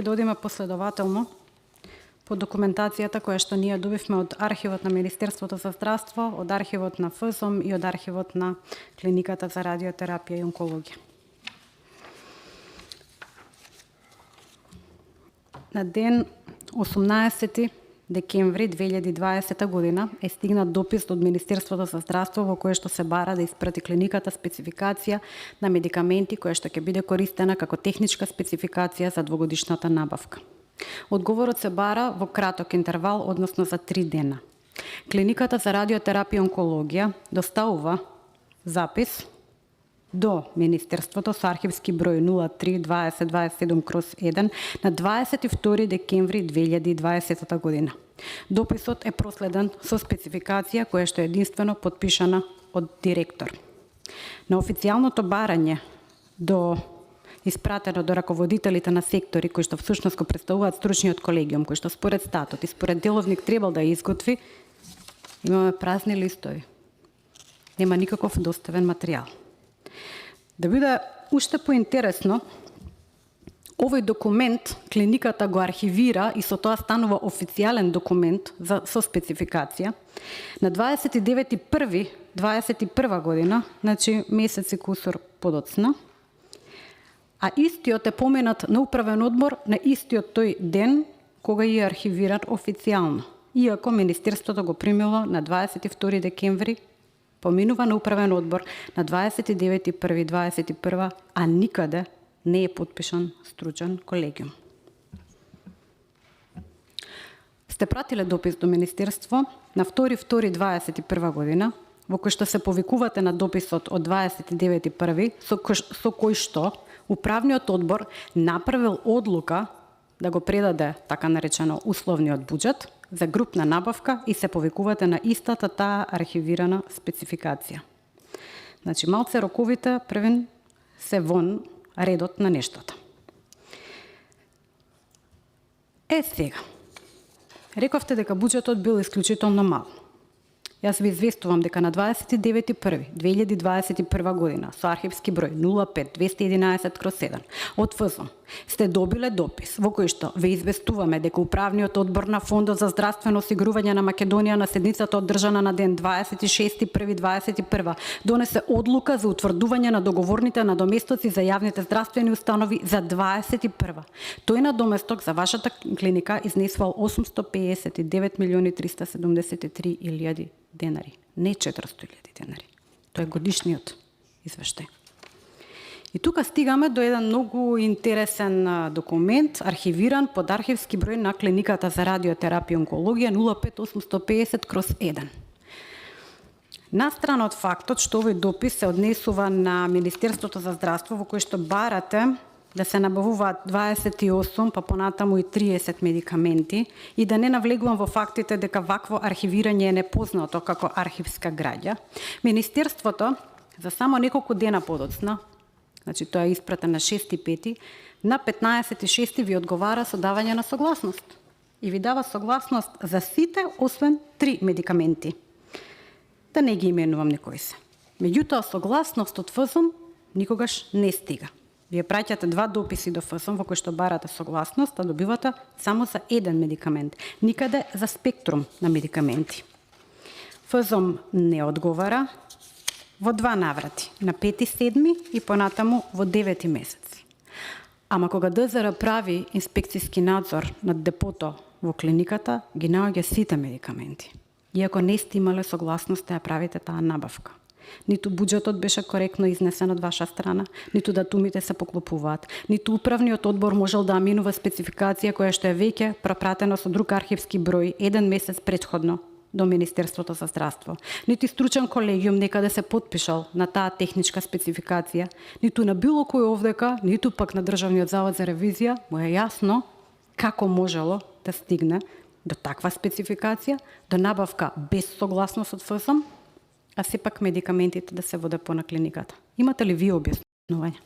да одиме последователно по документацијата која што ние добивме од архивот на Министерството за здравство, од архивот на ФЗОМ и од архивот на Клиниката за радиотерапија и онкологија. На ден 18 декември 2020 година е стигнат допис од Министерството за здравство во кое што се бара да испрати клиниката спецификација на медикаменти која што ќе биде користена како техничка спецификација за двогодишната набавка. Одговорот се бара во краток интервал, односно за 3 дена. Клиниката за радиотерапија и онкологија доставува запис до Министерството со архивски број 03-2027/1 на 22 декември 2020 година. Дописот е проследен со спецификација која што е единствено подпишана од директор. На официјалното барање испратено до раководителите на сектори кои што всушност го представуваат стручниот колегиум, кој што според статут и според деловник требал да изготви, имаме празни листови. Нема никаков доставен материјал. Да биде уште поинтересно, овој документ клиниката го архивира и со тоа станува официјален документ со спецификација на 29.1.21 година, значи месец и кусур подоцна, а истиот е поменат на управен одбор на истиот тој ден кога е архивиран официјално, иако Министерството го примило на 22 декември, поминува на управен одбор на 29.1.21, а никаде не е подпишан стручен колегиум. Сте пратиле допис до Министерство на 2.2.21 година, во кој што се повикувате на дописот од 29.1. со кој што Управниот одбор направил одлука да го предаде така наречено условниот буџет за групна набавка и се повикувате на истата таа архивирана спецификација. Значи, малце роковите првен се вон редот на нештата. Сега, рековте дека буџетот бил исклучително мал. Јас ви известувам дека на 29.1.2021 година со архивски број 05-211/7 од ФЗОМ сте добиле допис во кој што ве известуваме дека Управниот одбор на Фондот за здравствено осигурување на Македонија на седницата одржана на ден 26.1.21 донесе одлука за утврдување на договорните надоместоци за јавните здравствени установи за 21. Тој надоместок за вашата клиника изнесувал 859.373.000 денари, не 400.000 денари. Тоа е годишниот извештај. И тука стигаме до еден многу интересен документ, архивиран под архивски број на Клиниката за радиотерапија и онкологија 05850/1. Настрана од фактот што овој допис се однесува на Министерството за здравство во кој што барате да се набавуваат 28, па понатаму и 30 медикаменти и да не навлегувам во фактите дека вакво архивирање е непознато како архивска граѓа, Министерството за само неколку дена подоцна, значи тоа е испратено на 6.5, на 15.6 ви одговара со давање на согласност. И ви дава согласност за сите, освен 3 медикаменти. Да не ги именувам некои се. Меѓутоа, согласност од ФЗОМ никогаш не стига. Вие праќате 2 дописи до ФЗОМ во кои што барате согласност, а добивате само за еден медикамент. Никаде за спектрум на медикаменти. ФЗОМ не одговара во 2 наврати, на 5.7 и понатаму во 9 месец. Ама кога ДЗР прави инспекцијски надзор над депото во клиниката, ги наоѓа сите медикаменти. Иако не сте имале согласност да ја правите таа набавка. Ниту буџетот беше коректно изнесен од ваша страна, ниту датумите се поклопуваат, ниту управниот одбор можел да аминува спецификација која што е веќе пропратена со друг архивски број 1 месец претходно до Министерството за здравство. Нити стручен колегиум некаде се подпишал на таа техничка спецификација, ниту на било кој овдека, ниту пак на Државниот завод за ревизија, му е јасно како можело да стигне до таква спецификација, до набавка без согласност од ФЗОМ, а сепак медикаментите да се воде по на клиниката. Имате ли вие објаснување?